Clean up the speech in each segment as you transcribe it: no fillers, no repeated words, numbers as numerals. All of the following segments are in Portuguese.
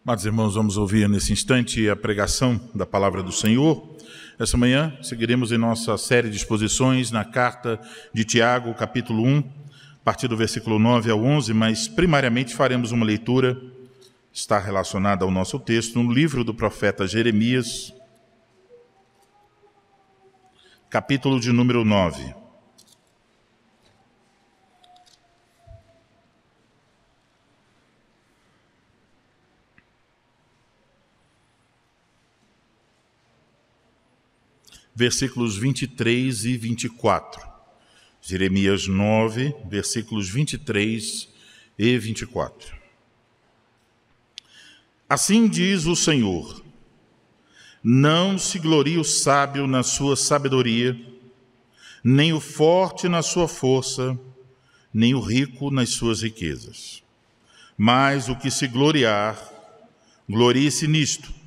Amados irmãos, vamos ouvir nesse instante a pregação da palavra do Senhor. Essa manhã seguiremos em nossa série de exposições na carta de Tiago, capítulo 1, a partir do versículo 9 ao 11, mas primariamente faremos uma leitura, está relacionada ao nosso texto, no livro do profeta Jeremias, capítulo de número 9. Versículos 23 e 24. Jeremias 9, versículos 23 e 24. Assim diz o Senhor: não se glorie o sábio na sua sabedoria, nem o forte na sua força, nem o rico nas suas riquezas. Mas o que se gloriar, glorie-se nisto,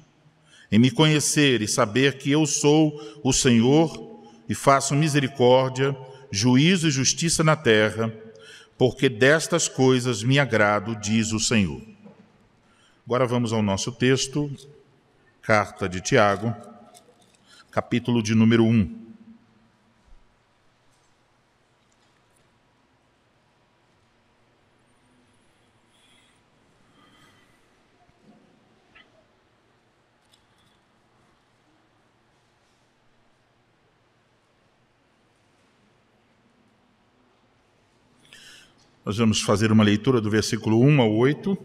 em me conhecer e saber que eu sou o Senhor e faço misericórdia, juízo e justiça na terra, porque destas coisas me agrado, diz o Senhor. Agora vamos ao nosso texto, carta de Tiago, capítulo de número 1. Nós vamos fazer uma leitura do versículo 1 ao 8,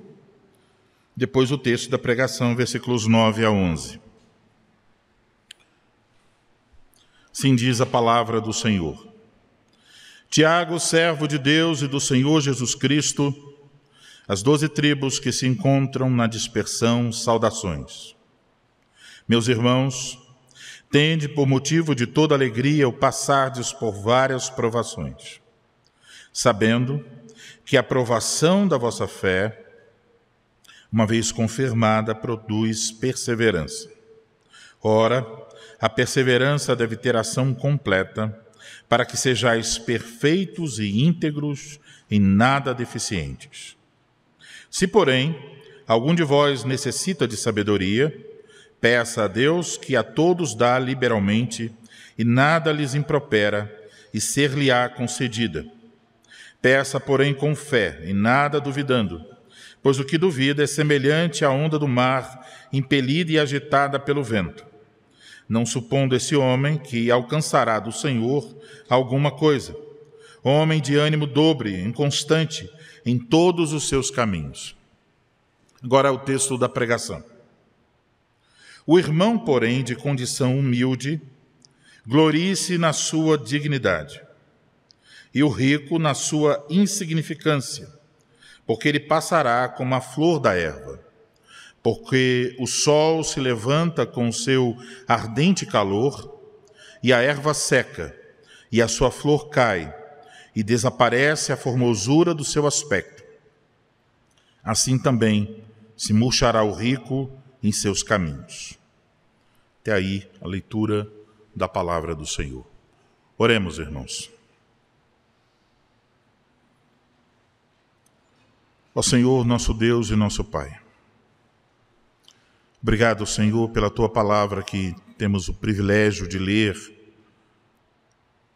depois o texto da pregação, versículos 9 a 11. Assim diz a palavra do Senhor. Tiago, servo de Deus e do Senhor Jesus Cristo, as 12 tribos que se encontram na dispersão, saudações. Meus irmãos, tende por motivo de toda alegria o passardes por várias provações, sabendo que a provação da vossa fé, uma vez confirmada, produz perseverança. Ora, a perseverança deve ter ação completa, para que sejais perfeitos e íntegros, em nada deficientes. Se, porém, algum de vós necessita de sabedoria, peça a Deus, que a todos dá liberalmente, e nada lhes impropera, e ser-lhe-á concedida. Peça, porém, com fé, e nada duvidando, pois o que duvida é semelhante à onda do mar, impelida e agitada pelo vento. Não supondo esse homem que alcançará do Senhor alguma coisa. Homem de ânimo dobre, inconstante em todos os seus caminhos. Agora o texto da pregação. O irmão, porém, de condição humilde, glorie-se na sua dignidade, e o rico na sua insignificância, porque ele passará como a flor da erva. Porque o sol se levanta com seu ardente calor, e a erva seca, e a sua flor cai, e desaparece a formosura do seu aspecto. Assim também se murchará o rico em seus caminhos. Até aí a leitura da palavra do Senhor. Oremos, irmãos. Ó Senhor, nosso Deus e nosso Pai, obrigado, Senhor, pela Tua palavra que temos o privilégio de ler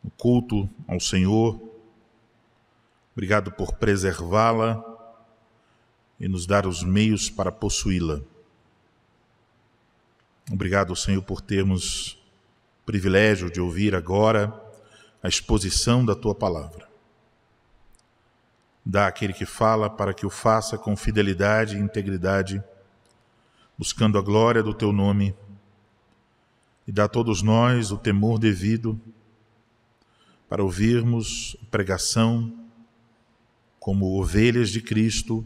no culto ao Senhor. Obrigado por preservá-la e nos dar os meios para possuí-la. Obrigado, Senhor, por termos o privilégio de ouvir agora a exposição da Tua palavra. Dá àquele que fala para que o faça com fidelidade e integridade, buscando a glória do Teu nome, e dá a todos nós o temor devido para ouvirmos a pregação como ovelhas de Cristo,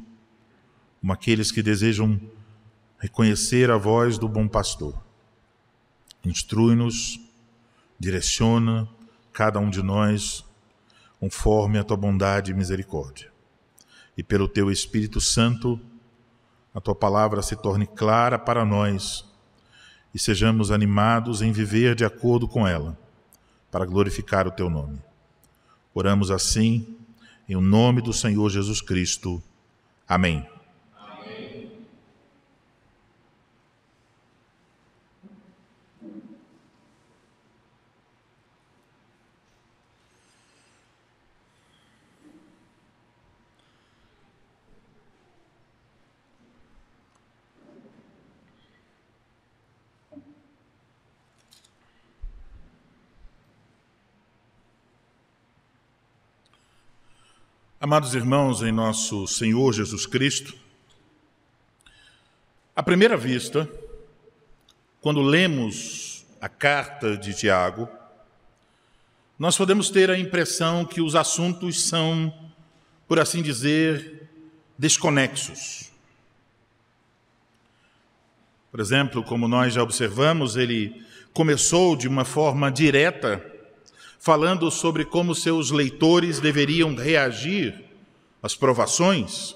como aqueles que desejam reconhecer a voz do bom pastor. Instrui-nos, direciona cada um de nós conforme a Tua bondade e misericórdia. E pelo Teu Espírito Santo, a Tua palavra se torne clara para nós e sejamos animados em viver de acordo com ela, para glorificar o Teu nome. Oramos assim, em o nome do Senhor Jesus Cristo. Amém. Amados irmãos em nosso Senhor Jesus Cristo, à primeira vista, quando lemos a carta de Tiago, nós podemos ter a impressão que os assuntos são, por assim dizer, desconexos. Por exemplo, como nós já observamos, ele começou de uma forma direta, falando sobre como seus leitores deveriam reagir às provações.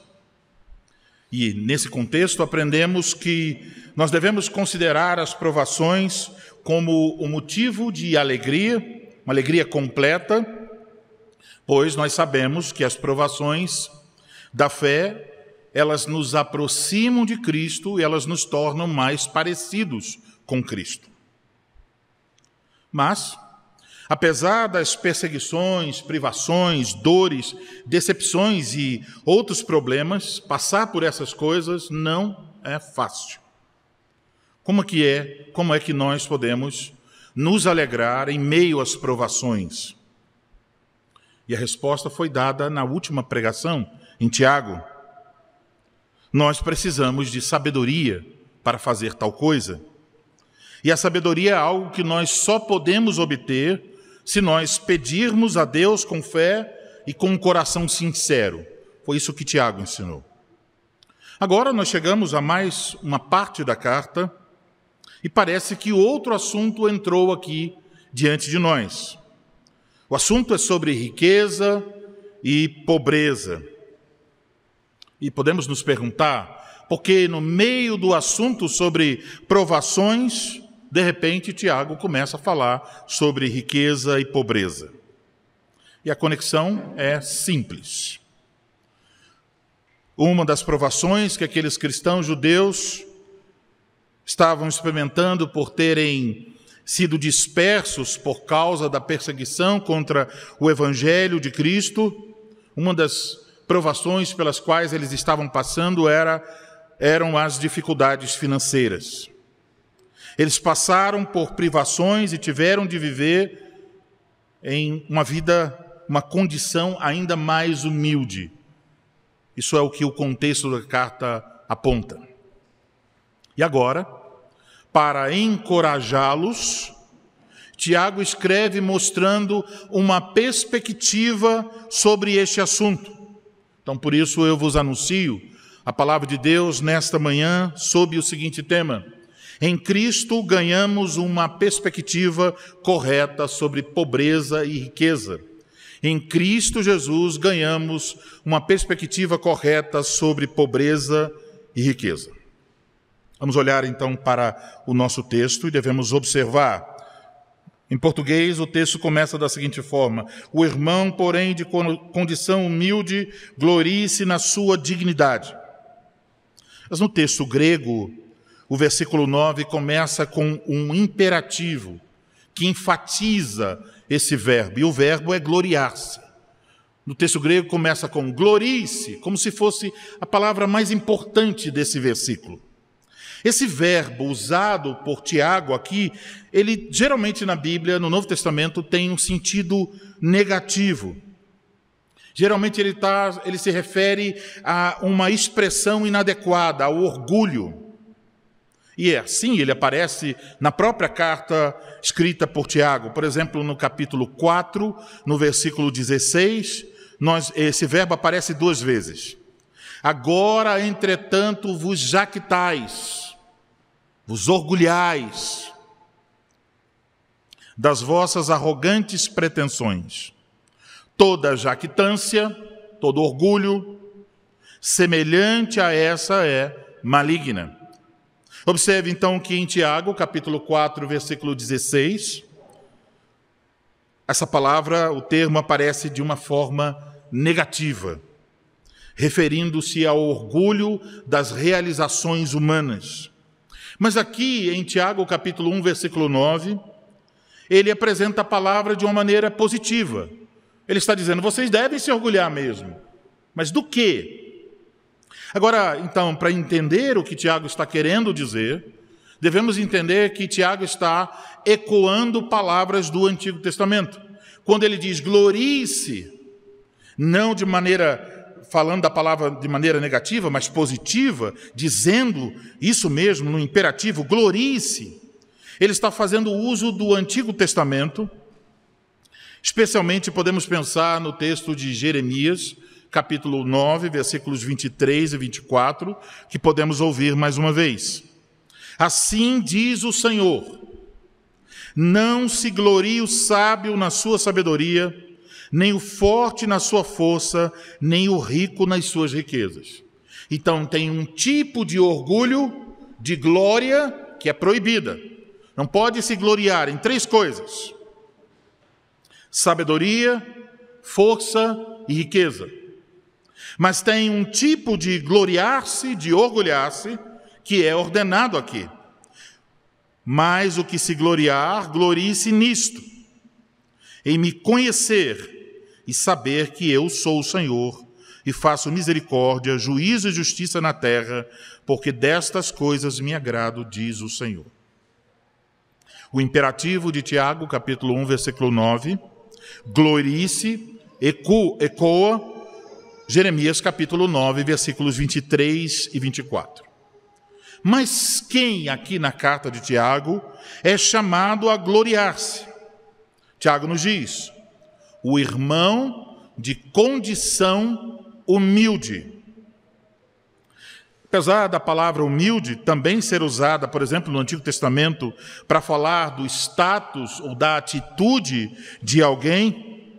E, nesse contexto, aprendemos que nós devemos considerar as provações como um motivo de alegria, uma alegria completa, pois nós sabemos que as provações da fé, elas nos aproximam de Cristo e elas nos tornam mais parecidos com Cristo. Mas, apesar das perseguições, privações, dores, decepções e outros problemas, passar por essas coisas não é fácil. Como é que nós podemos nos alegrar em meio às provações? E a resposta foi dada na última pregação, em Tiago. Nós precisamos de sabedoria para fazer tal coisa. E a sabedoria é algo que nós só podemos obter se nós pedirmos a Deus com fé e com um coração sincero. Foi isso que Tiago ensinou. Agora nós chegamos a mais uma parte da carta e parece que outro assunto entrou aqui diante de nós. O assunto é sobre riqueza e pobreza. E podemos nos perguntar, por que no meio do assunto sobre provações, de repente, Tiago começa a falar sobre riqueza e pobreza. E a conexão é simples. Uma das provações que aqueles cristãos judeus estavam experimentando por terem sido dispersos por causa da perseguição contra o Evangelho de Cristo, uma das provações pelas quais eles estavam passando eram as dificuldades financeiras. Eles passaram por privações e tiveram de viver em uma condição ainda mais humilde. Isso é o que o contexto da carta aponta. E agora, para encorajá-los, Tiago escreve mostrando uma perspectiva sobre este assunto. Então, por isso eu vos anuncio a palavra de Deus nesta manhã sob o seguinte tema: em Cristo ganhamos uma perspectiva correta sobre pobreza e riqueza. Em Cristo Jesus ganhamos uma perspectiva correta sobre pobreza e riqueza. Vamos olhar então para o nosso texto e devemos observar. Em português, o texto começa da seguinte forma: o irmão, porém, de condição humilde, glorie-se na sua dignidade. Mas no texto grego, o versículo 9 começa com um imperativo que enfatiza esse verbo, e o verbo é gloriar-se. No texto grego começa com glorie-se, como se fosse a palavra mais importante desse versículo. Esse verbo usado por Tiago aqui, ele geralmente na Bíblia, no Novo Testamento, tem um sentido negativo. Geralmente ele se refere a uma expressão inadequada, ao orgulho. E é assim, ele aparece na própria carta escrita por Tiago. Por exemplo, no capítulo 4, no versículo 16, esse verbo aparece 2 vezes. Agora, entretanto, vos jactais, vos orgulhais das vossas arrogantes pretensões. Toda jactância, todo orgulho, semelhante a essa é maligna. Observe então que em Tiago, capítulo 4, versículo 16, essa palavra, o termo aparece de uma forma negativa, referindo-se ao orgulho das realizações humanas. Mas aqui em Tiago, capítulo 1, versículo 9, ele apresenta a palavra de uma maneira positiva. Ele está dizendo, vocês devem se orgulhar mesmo. Mas do quê? Agora, então, para entender o que Tiago está querendo dizer, devemos entender que Tiago está ecoando palavras do Antigo Testamento. Quando ele diz glorie-se, não falando da palavra de maneira negativa, mas positiva, dizendo isso mesmo no imperativo, glorie-se. Ele está fazendo uso do Antigo Testamento, especialmente podemos pensar no texto de Jeremias, capítulo 9, versículos 23 e 24, que podemos ouvir mais uma vez. Assim diz o Senhor: não se glorie o sábio na sua sabedoria, nem o forte na sua força, nem o rico nas suas riquezas. Então tem um tipo de orgulho, de glória, que é proibida. Não pode se gloriar em 3 coisas: sabedoria, força e riqueza. Mas tem um tipo de gloriar-se, de orgulhar-se, que é ordenado aqui. Mas o que se gloriar, glorie-se nisto, em me conhecer e saber que eu sou o Senhor, e faço misericórdia, juízo e justiça na terra, porque destas coisas me agrado, diz o Senhor. O imperativo de Tiago, capítulo 1, versículo 9, glorie-se, ecoa Jeremias, capítulo 9, versículos 23 e 24. Mas quem aqui na carta de Tiago é chamado a gloriar-se? Tiago nos diz: o irmão de condição humilde. Apesar da palavra humilde também ser usada, por exemplo, no Antigo Testamento, para falar do status ou da atitude de alguém,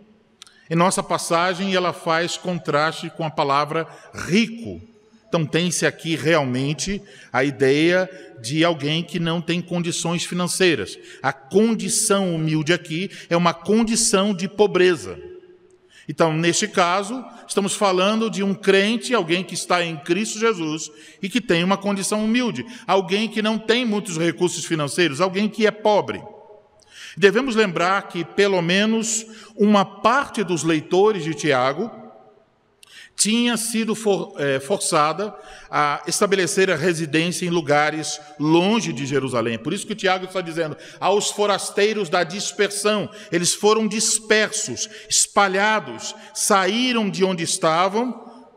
em nossa passagem ela faz contraste com a palavra rico. Então tem-se aqui realmente a ideia de alguém que não tem condições financeiras. A condição humilde aqui é uma condição de pobreza. Então, neste caso, estamos falando de um crente, alguém que está em Cristo Jesus e que tem uma condição humilde. Alguém que não tem muitos recursos financeiros, alguém que é pobre. Devemos lembrar que pelo menos uma parte dos leitores de Tiago tinha sido forçada a estabelecer a residência em lugares longe de Jerusalém. Por isso que o Tiago está dizendo, aos forasteiros da dispersão, eles foram dispersos, espalhados, saíram de onde estavam,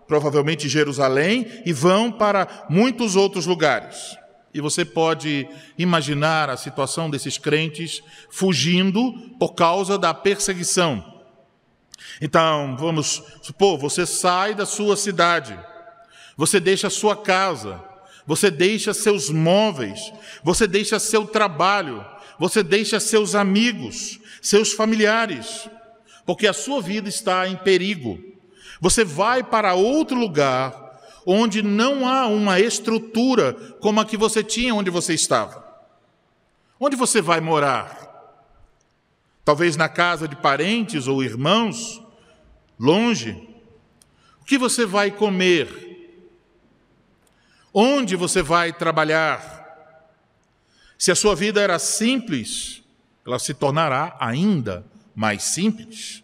provavelmente Jerusalém, e vão para muitos outros lugares. E você pode imaginar a situação desses crentes fugindo por causa da perseguição. Então, vamos supor, você sai da sua cidade, você deixa a sua casa, você deixa seus móveis, você deixa seu trabalho, você deixa seus amigos, seus familiares, porque a sua vida está em perigo. Você vai para outro lugar onde não há uma estrutura como a que você tinha onde você estava. Onde você vai morar? Talvez na casa de parentes ou irmãos, longe. O que você vai comer? Onde você vai trabalhar? Se a sua vida era simples, ela se tornará ainda mais simples.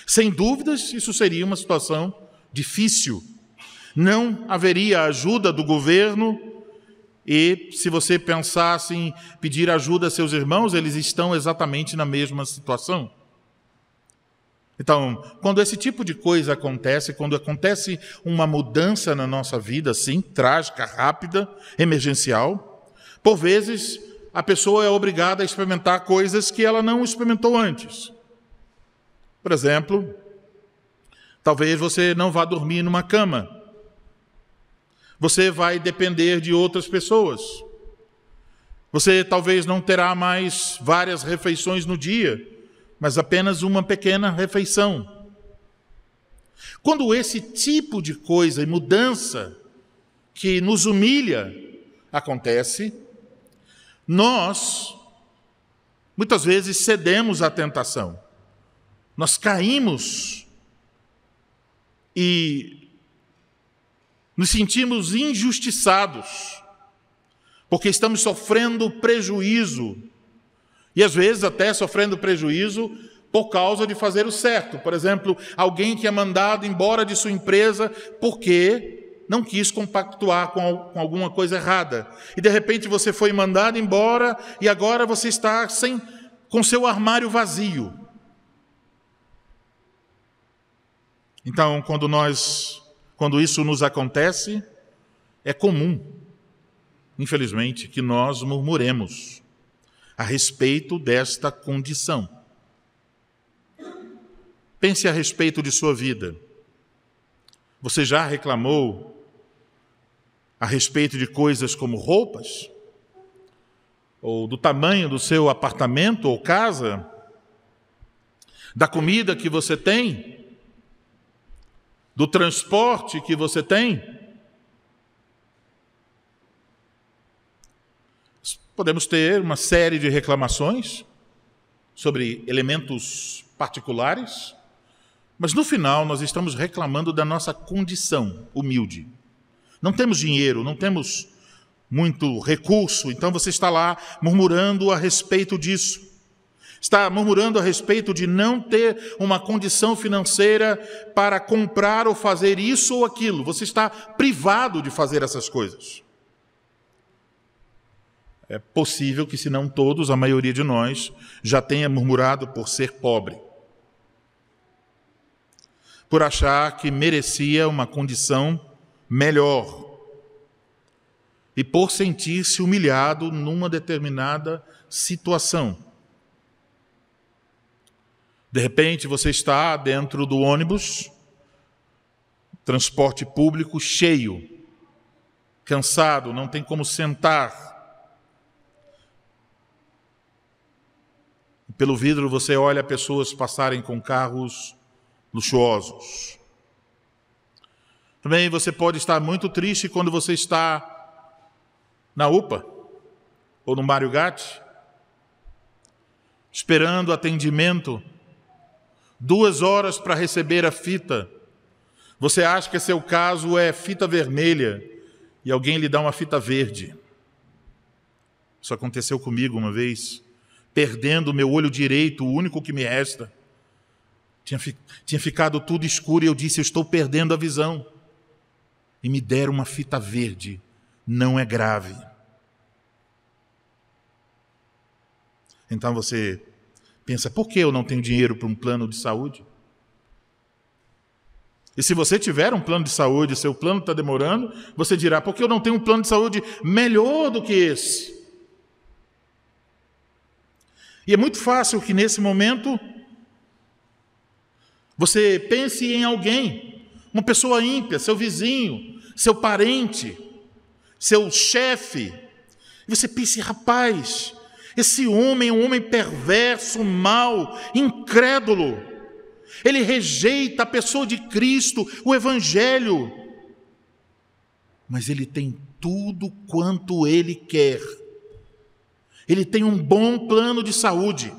Sem dúvidas, isso seria uma situação difícil. Não haveria ajuda do governo e, se você pensasse em pedir ajuda a seus irmãos, eles estão exatamente na mesma situação. Então, quando esse tipo de coisa acontece, quando acontece uma mudança na nossa vida, assim, trágica, rápida, emergencial, por vezes a pessoa é obrigada a experimentar coisas que ela não experimentou antes. Por exemplo, talvez você não vá dormir numa cama. Você vai depender de outras pessoas. Você talvez não terá mais várias refeições no dia, mas apenas uma pequena refeição. Quando esse tipo de coisa e mudança que nos humilha acontece, nós muitas vezes cedemos à tentação. Nós caímos e nos sentimos injustiçados, porque estamos sofrendo prejuízo. E às vezes até sofrendo prejuízo por causa de fazer o certo. Por exemplo, alguém que é mandado embora de sua empresa porque não quis compactuar com alguma coisa errada. E de repente você foi mandado embora e agora você está com seu armário vazio. Então, quando isso nos acontece, é comum, infelizmente, que nós murmuremos a respeito desta condição. Pense a respeito de sua vida. Você já reclamou a respeito de coisas como roupas? Ou do tamanho do seu apartamento ou casa? Da comida que você tem? Do transporte que você tem? Podemos ter uma série de reclamações sobre elementos particulares, mas no final nós estamos reclamando da nossa condição humilde. Não temos dinheiro, não temos muito recurso, então você está lá murmurando a respeito disso. Está murmurando a respeito de não ter uma condição financeira para comprar ou fazer isso ou aquilo. Você está privado de fazer essas coisas. É possível que, se não todos, a maioria de nós já tenha murmurado por ser pobre, por achar que merecia uma condição melhor e por sentir-se humilhado numa determinada situação. De repente, você está dentro do ônibus, transporte público cheio, cansado, não tem como sentar. Pelo vidro você olha pessoas passarem com carros luxuosos. Também você pode estar muito triste quando você está na UPA ou no Mário Gatti, esperando atendimento, 2 horas para receber a fita. Você acha que seu caso é fita vermelha e alguém lhe dá uma fita verde. Isso aconteceu comigo uma vez, perdendo o meu olho direito, o único que me resta. Tinha ficado tudo escuro e eu disse: eu estou perdendo a visão. E me deram uma fita verde. Não é grave. Então você pensa: por que eu não tenho dinheiro para um plano de saúde? E se você tiver um plano de saúde, seu plano está demorando, você dirá: por que eu não tenho um plano de saúde melhor do que esse? E é muito fácil que nesse momento você pense em alguém, uma pessoa ímpia, seu vizinho, seu parente, seu chefe. E você pense: rapaz, esse homem é um homem perverso, mau, incrédulo. Ele rejeita a pessoa de Cristo, o Evangelho. Mas ele tem tudo quanto ele quer. Ele tem um bom plano de saúde.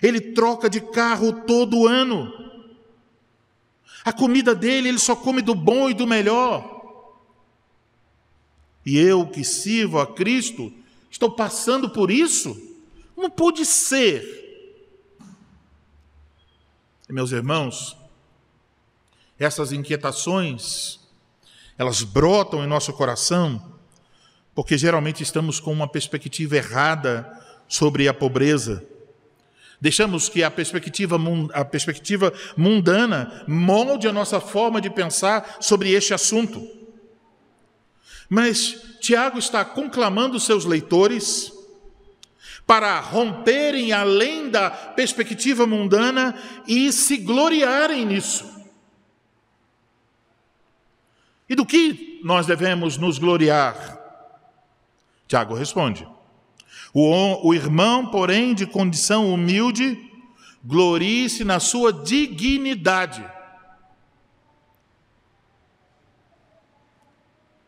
Ele troca de carro todo ano. A comida dele, ele só come do bom e do melhor. E eu, que sirvo a Cristo, estou passando por isso? Não pode ser. E, meus irmãos, essas inquietações, elas brotam em nosso coração, porque geralmente estamos com uma perspectiva errada sobre a pobreza. Deixamos que a perspectiva mundana molde a nossa forma de pensar sobre este assunto. Mas Tiago está conclamando seus leitores para romperem além da perspectiva mundana e se gloriarem nisso. E do que nós devemos nos gloriar? Tiago responde: o irmão, porém, de condição humilde, glorie-se na sua dignidade.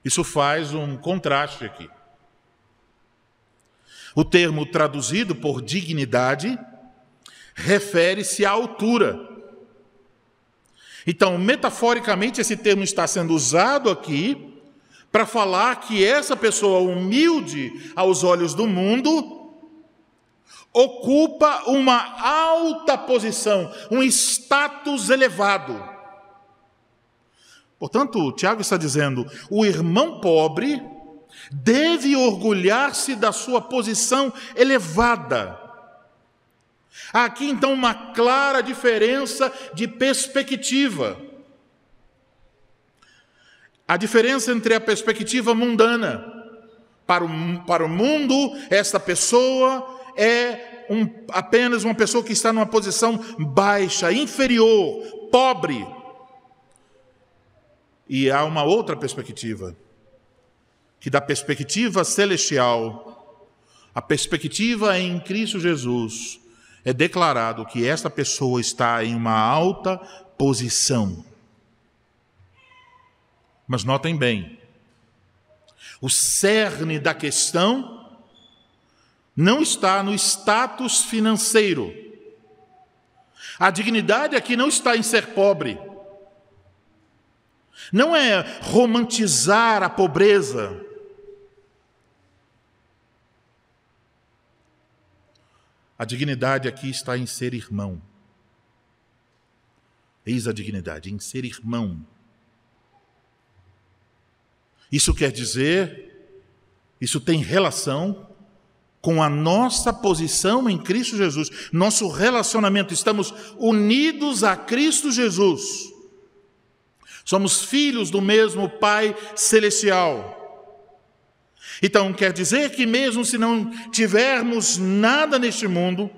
Isso faz um contraste aqui. O termo traduzido por dignidade refere-se à altura. Então, metaforicamente, esse termo está sendo usado aqui para falar que essa pessoa humilde aos olhos do mundo ocupa uma alta posição, um status elevado. Portanto, Tiago está dizendo: o irmão pobre deve orgulhar-se da sua posição elevada. Há aqui, então, uma clara diferença de perspectiva. a diferença entre a perspectiva mundana. Para o mundo, esta pessoa é apenas uma pessoa que está numa posição baixa, inferior, pobre. E há uma outra perspectiva, que da perspectiva celestial, a perspectiva em Cristo Jesus, é declarado que esta pessoa está em uma alta posição. Mas notem bem, o cerne da questão não está no status financeiro. A dignidade aqui não está em ser pobre. Não é romantizar a pobreza. A dignidade aqui está em ser irmão. Eis a dignidade, em ser irmão. Isso quer dizer, isso tem relação com a nossa posição em Cristo Jesus. Nosso relacionamento, estamos unidos a Cristo Jesus. Somos filhos do mesmo Pai Celestial. Então, quer dizer que mesmo se não tivermos nada neste mundo,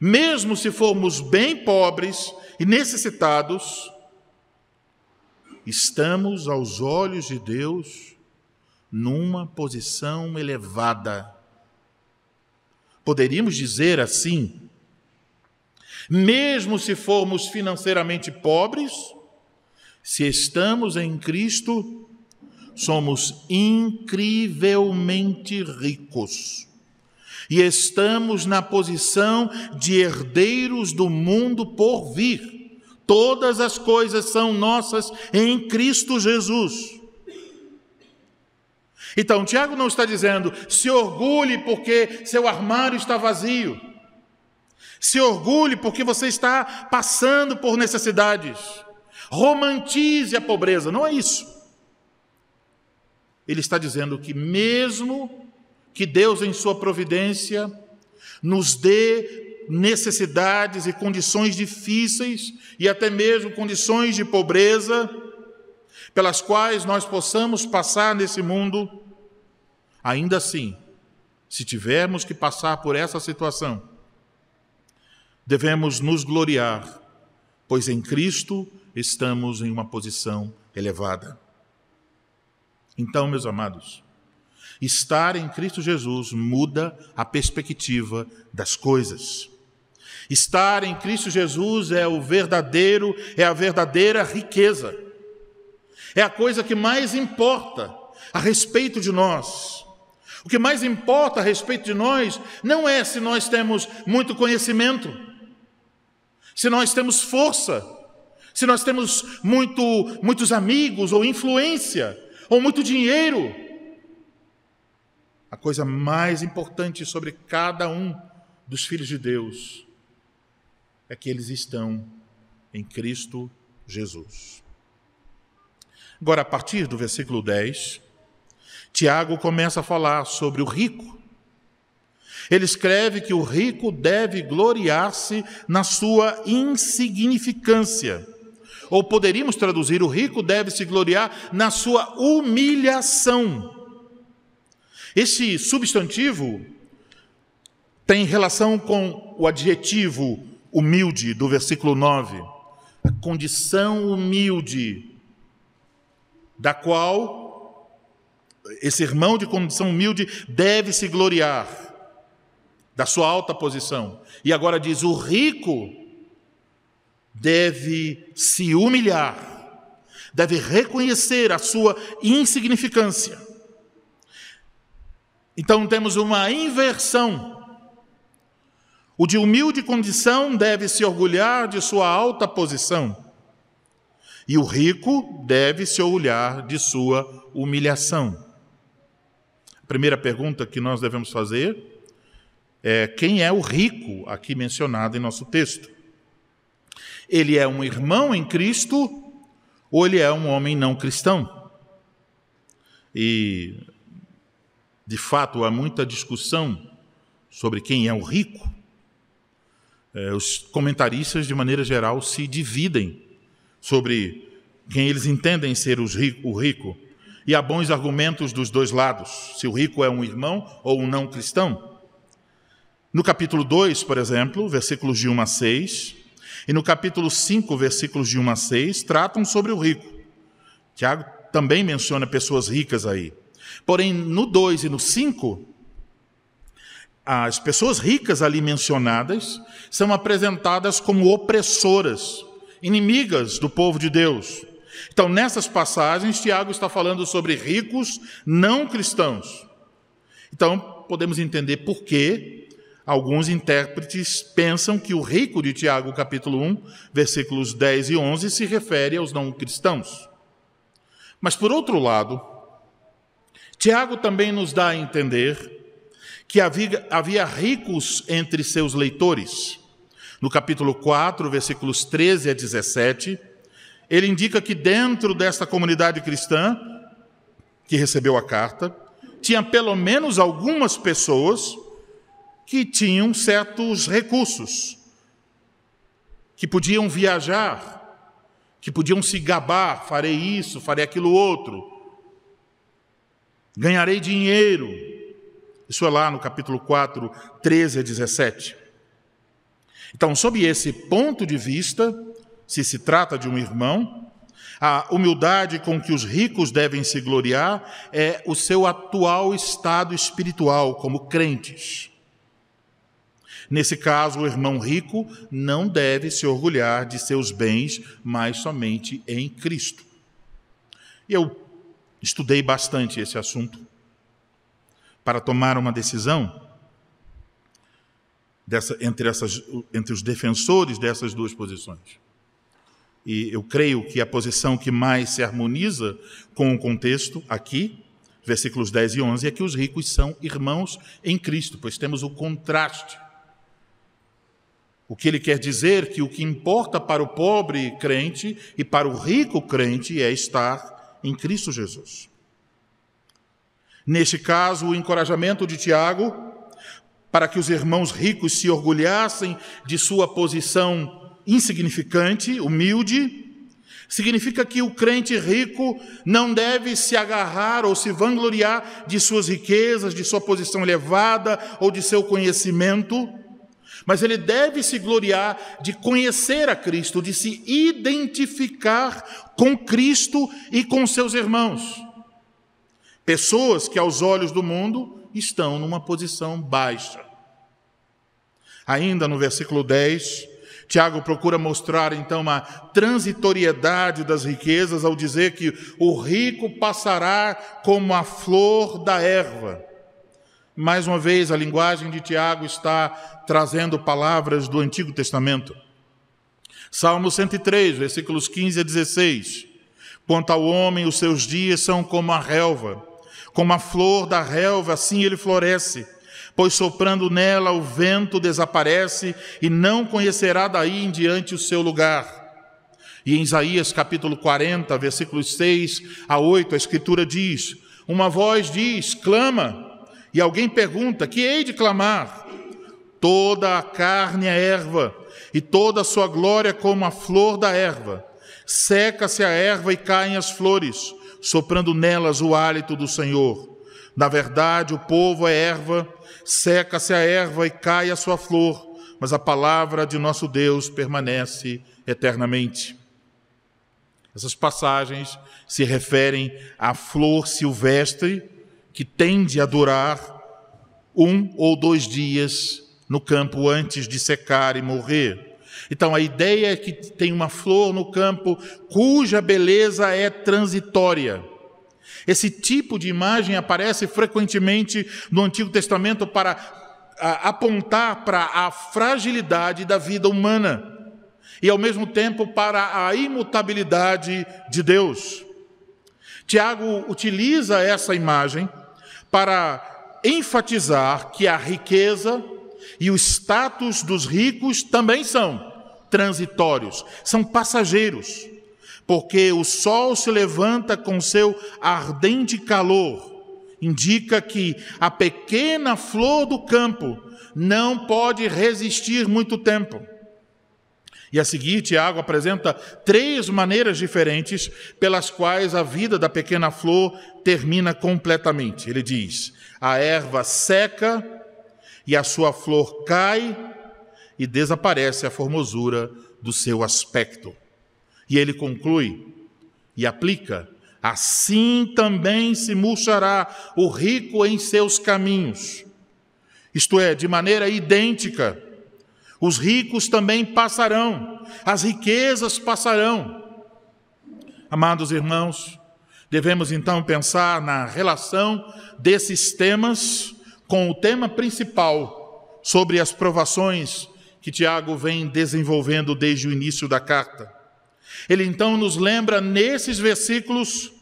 mesmo se formos bem pobres e necessitados, estamos aos olhos de Deus numa posição elevada. Poderíamos dizer assim, mesmo se formos financeiramente pobres, se estamos em Cristo, somos incrivelmente ricos. E estamos na posição de herdeiros do mundo por vir. Todas as coisas são nossas em Cristo Jesus. Então, Tiago não está dizendo, se orgulhe porque seu armário está vazio. Se orgulhe porque você está passando por necessidades. Romantize a pobreza. Não é isso. Ele está dizendo que mesmo que Deus, em sua providência, nos dê necessidades e condições difíceis e até mesmo condições de pobreza pelas quais nós possamos passar nesse mundo, ainda assim, se tivermos que passar por essa situação, devemos nos gloriar, pois em Cristo estamos em uma posição elevada. Então, meus amados, estar em Cristo Jesus muda a perspectiva das coisas. Estar em Cristo Jesus é a verdadeira riqueza. É a coisa que mais importa a respeito de nós. O que mais importa a respeito de nós não é se nós temos muito conhecimento, se nós temos força, se nós temos muitos amigos ou influência, ou muito dinheiro. A coisa mais importante sobre cada um dos filhos de Deus é que eles estão em Cristo Jesus. Agora, a partir do versículo 10, Tiago começa a falar sobre o rico. Ele escreve que o rico deve gloriar-se na sua insignificância. Ou poderíamos traduzir, o rico deve se gloriar na sua humilhação. Esse substantivo tem relação com o adjetivo humilde do versículo 9. A condição humilde, da qual esse irmão de condição humilde deve se gloriar, da sua alta posição. E agora diz, o rico deve se humilhar, deve reconhecer a sua insignificância. Então temos uma inversão. O de humilde condição deve se orgulhar de sua alta posição. E o rico deve se orgulhar de sua humilhação. A primeira pergunta que nós devemos fazer é: quem é o rico aqui mencionado em nosso texto? Ele é um irmão em Cristo ou ele é um homem não cristão? E, de fato, há muita discussão sobre quem é o rico. Os comentaristas, de maneira geral, se dividem sobre quem eles entendem ser o rico, e há bons argumentos dos dois lados, se o rico é um irmão ou um não cristão. No capítulo 2, por exemplo, versículos de 1 a 6, e no capítulo 5, versículos de 1 a 6, tratam sobre o rico. Tiago também menciona pessoas ricas aí. Porém, no 2 e no 5, as pessoas ricas ali mencionadas são apresentadas como opressoras, inimigas do povo de Deus. Então, nessas passagens, Tiago está falando sobre ricos não cristãos. Então, podemos entender por que alguns intérpretes pensam que o rico de Tiago, capítulo 1, versículos 10 e 11, se refere aos não cristãos. Mas, por outro lado, Tiago também nos dá a entender que havia ricos entre seus leitores. No capítulo 4, versículos 13 a 17, ele indica que dentro desta comunidade cristã que recebeu a carta, tinha pelo menos algumas pessoas que tinham certos recursos, que podiam viajar, que podiam se gabar, farei isso, farei aquilo outro, ganharei dinheiro. Isso é lá no capítulo 4, 13 a 17. Então, sob esse ponto de vista, se trata de um irmão, a humildade com que os ricos devem se gloriar é o seu atual estado espiritual como crentes. Nesse caso, o irmão rico não deve se orgulhar de seus bens, mas somente em Cristo. Eu estudei bastante esse assunto para tomar uma decisão entre os defensores dessas duas posições. E eu creio que a posição que mais se harmoniza com o contexto aqui, versículos 10 e 11, é que os ricos são irmãos em Cristo, pois temos o contraste. O que ele quer dizer que o que importa para o pobre crente e para o rico crente é estar em Cristo Jesus. Neste caso, o encorajamento de Tiago para que os irmãos ricos se orgulhassem de sua posição insignificante, humilde, significa que o crente rico não deve se agarrar ou se vangloriar de suas riquezas, de sua posição elevada ou de seu conhecimento, mas ele deve se gloriar de conhecer a Cristo, de se identificar com Cristo e com seus irmãos. Pessoas que, aos olhos do mundo, estão numa posição baixa. Ainda no versículo 10, Tiago procura mostrar, então, uma transitoriedade das riquezas ao dizer que o rico passará como a flor da erva. Mais uma vez, a linguagem de Tiago está trazendo palavras do Antigo Testamento. Salmo 103, versículos 15 a 16. Quanto ao homem, os seus dias são como a relva. Como a flor da relva, assim ele floresce. Pois soprando nela o vento desaparece e não conhecerá daí em diante o seu lugar. E em Isaías capítulo 40, versículos 6 a 8, a Escritura diz: uma voz diz, clama, e alguém pergunta, que hei de clamar? Toda a carne é erva, e toda a sua glória como a flor da erva. Seca-se a erva e caem as flores, soprando nelas o hálito do Senhor. Na verdade, o povo é erva, seca-se a erva e cai a sua flor, mas a palavra de nosso Deus permanece eternamente. Essas passagens se referem à flor silvestre que tende a durar 1 ou 2 dias no campo antes de secar e morrer. Então, a ideia é que tem uma flor no campo cuja beleza é transitória. Esse tipo de imagem aparece frequentemente no Antigo Testamento para apontar para a fragilidade da vida humana e, ao mesmo tempo, para a imutabilidade de Deus. Tiago utiliza essa imagem para enfatizar que a riqueza e o status dos ricos também são transitórios, são passageiros, porque o sol se levanta com seu ardente calor, indica que a pequena flor do campo não pode resistir muito tempo. E a seguir, Tiago apresenta 3 maneiras diferentes pelas quais a vida da pequena flor termina completamente. Ele diz: a erva seca e a sua flor cai e desaparece a formosura do seu aspecto. E ele conclui e aplica: assim também se murchará o rico em seus caminhos. Isto é, de maneira idêntica. Os ricos também passarão, as riquezas passarão. Amados irmãos, devemos então pensar na relação desses temas com o tema principal sobre as provações que Tiago vem desenvolvendo desde o início da carta. Ele então nos lembra nesses versículos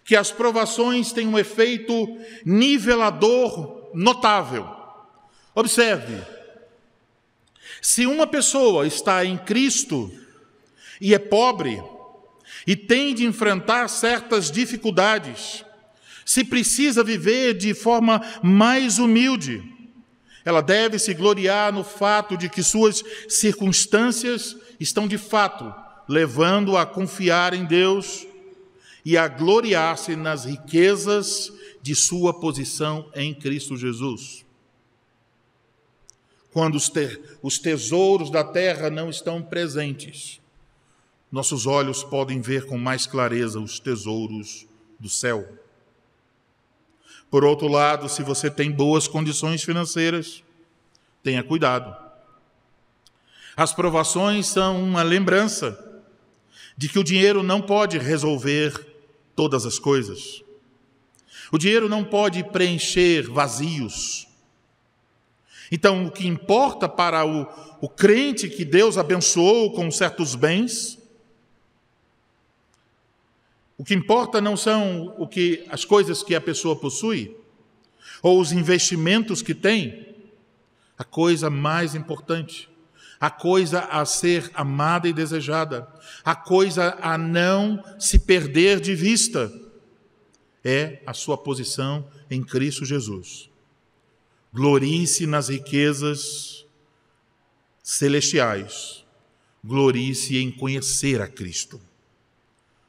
que as provações têm um efeito nivelador notável. Observe. Se uma pessoa está em Cristo e é pobre e tem de enfrentar certas dificuldades, se precisa viver de forma mais humilde, ela deve se gloriar no fato de que suas circunstâncias estão de fato levando-a a confiar em Deus e a gloriar-se nas riquezas de sua posição em Cristo Jesus. Quando os tesouros da terra não estão presentes, nossos olhos podem ver com mais clareza os tesouros do céu. Por outro lado, se você tem boas condições financeiras, tenha cuidado. As provações são uma lembrança de que o dinheiro não pode resolver todas as coisas. O dinheiro não pode preencher vazios. Então, o que importa para o crente que Deus abençoou com certos bens, o que importa não são as coisas que a pessoa possui, ou os investimentos que tem. A coisa mais importante, a coisa a ser amada e desejada, a coisa a não se perder de vista, é a sua posição em Cristo Jesus. Glorie-se nas riquezas celestiais, glorie-se em conhecer a Cristo.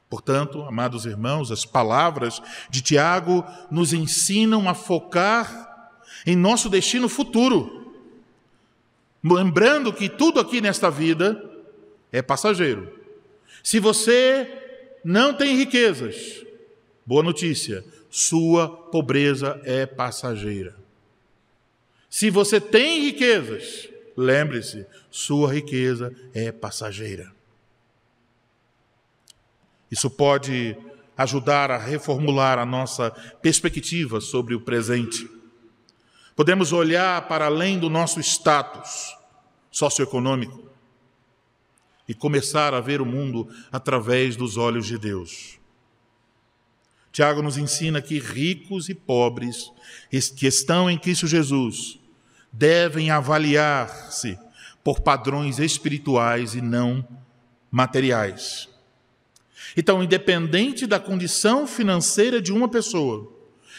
Portanto, amados irmãos, as palavras de Tiago nos ensinam a focar em nosso destino futuro, lembrando que tudo aqui nesta vida é passageiro. Se você não tem riquezas, boa notícia, sua pobreza é passageira. Se você tem riquezas, lembre-se, sua riqueza é passageira. Isso pode ajudar a reformular a nossa perspectiva sobre o presente. Podemos olhar para além do nosso status socioeconômico e começar a ver o mundo através dos olhos de Deus. Tiago nos ensina que ricos e pobres que estão em Cristo Jesus devem avaliar-se por padrões espirituais e não materiais. Então, independente da condição financeira de uma pessoa,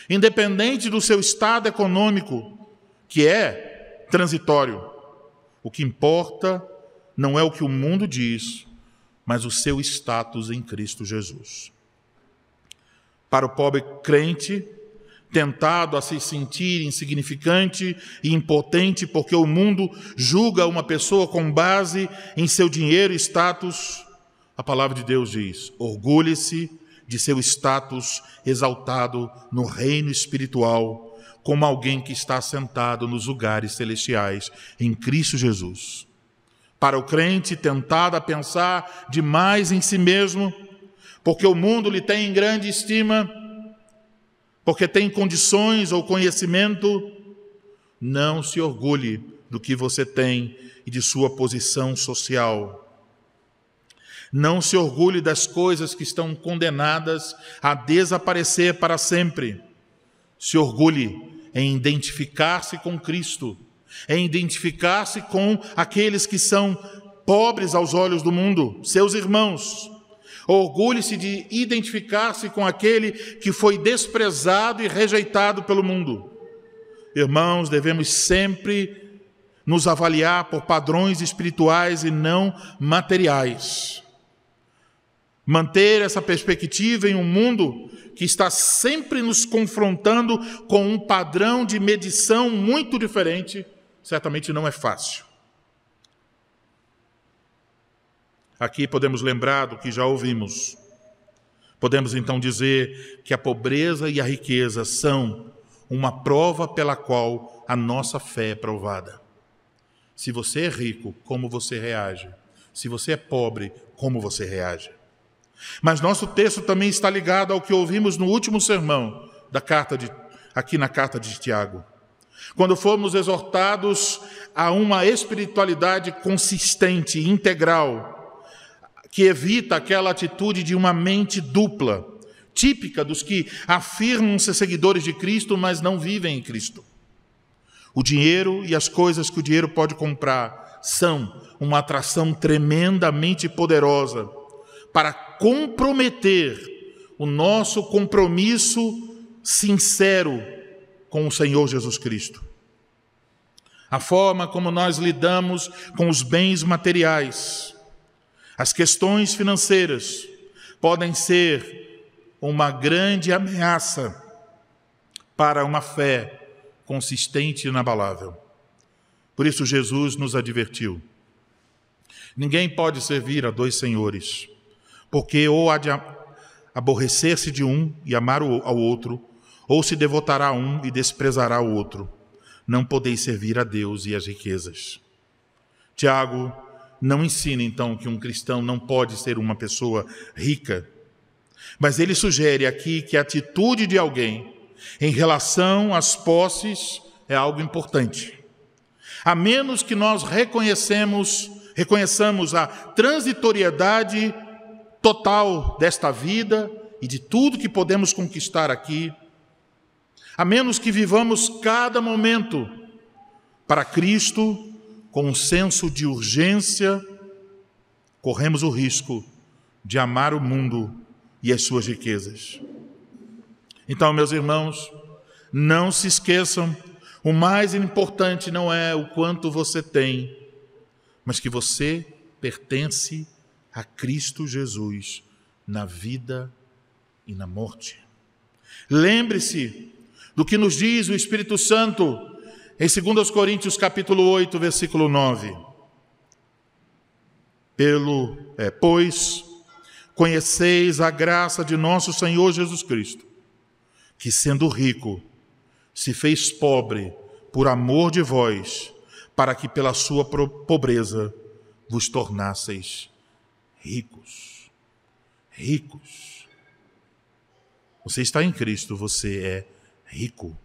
independente do seu estado econômico, que é transitório, o que importa não é o que o mundo diz, mas o seu status em Cristo Jesus. Para o pobre crente, tentado a se sentir insignificante e impotente porque o mundo julga uma pessoa com base em seu dinheiro e status, a palavra de Deus diz: orgulhe-se de seu status exaltado no reino espiritual, como alguém que está sentado nos lugares celestiais em Cristo Jesus. Para o crente tentado a pensar demais em si mesmo, porque o mundo lhe tem em grande estima, porque tem condições ou conhecimento, não se orgulhe do que você tem e de sua posição social. Não se orgulhe das coisas que estão condenadas a desaparecer para sempre. Se orgulhe em identificar-se com Cristo, em identificar-se com aqueles que são pobres aos olhos do mundo, seus irmãos. Orgulhe-se de identificar-se com aquele que foi desprezado e rejeitado pelo mundo. Irmãos, devemos sempre nos avaliar por padrões espirituais e não materiais. Manter essa perspectiva em um mundo que está sempre nos confrontando com um padrão de medição muito diferente, certamente não é fácil. Aqui podemos lembrar do que já ouvimos. Podemos então dizer que a pobreza e a riqueza são uma prova pela qual a nossa fé é provada. Se você é rico, como você reage? Se você é pobre, como você reage? Mas nosso texto também está ligado ao que ouvimos no último sermão aqui na carta de Tiago. Quando fomos exortados a uma espiritualidade consistente, integral, que evita aquela atitude de uma mente dupla, típica dos que afirmam ser seguidores de Cristo, mas não vivem em Cristo. O dinheiro e as coisas que o dinheiro pode comprar são uma atração tremendamente poderosa para comprometer o nosso compromisso sincero com o Senhor Jesus Cristo. A forma como nós lidamos com os bens materiais, as questões financeiras, podem ser uma grande ameaça para uma fé consistente e inabalável. Por isso Jesus nos advertiu: ninguém pode servir a dois senhores, porque ou há de aborrecer-se de um e amar ao outro, ou se devotará a um e desprezará o outro. Não podeis servir a Deus e às riquezas. Tiago não ensina, então, que um cristão não pode ser uma pessoa rica, mas ele sugere aqui que a atitude de alguém em relação às posses é algo importante. A menos que nós reconheçamos a transitoriedade total desta vida e de tudo que podemos conquistar aqui, a menos que vivamos cada momento para Cristo com um senso de urgência, corremos o risco de amar o mundo e as suas riquezas. Então, meus irmãos, não se esqueçam, o mais importante não é o quanto você tem, mas que você pertence a Cristo Jesus na vida e na morte. Lembre-se do que nos diz o Espírito Santo em 2 Coríntios capítulo 8, versículo 9. Pois conheceis a graça de nosso Senhor Jesus Cristo, que sendo rico, se fez pobre por amor de vós, para que pela sua pobreza vos tornasseis ricos. Ricos. Você está em Cristo, você é rico.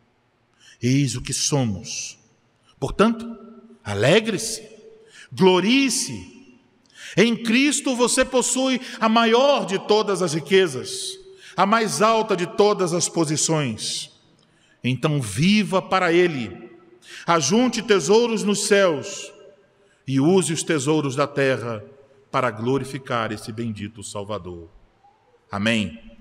Eis o que somos. Portanto, alegre-se, glorie-se. Em Cristo você possui a maior de todas as riquezas, a mais alta de todas as posições. Então viva para Ele, ajunte tesouros nos céus e use os tesouros da terra para glorificar esse bendito Salvador. Amém.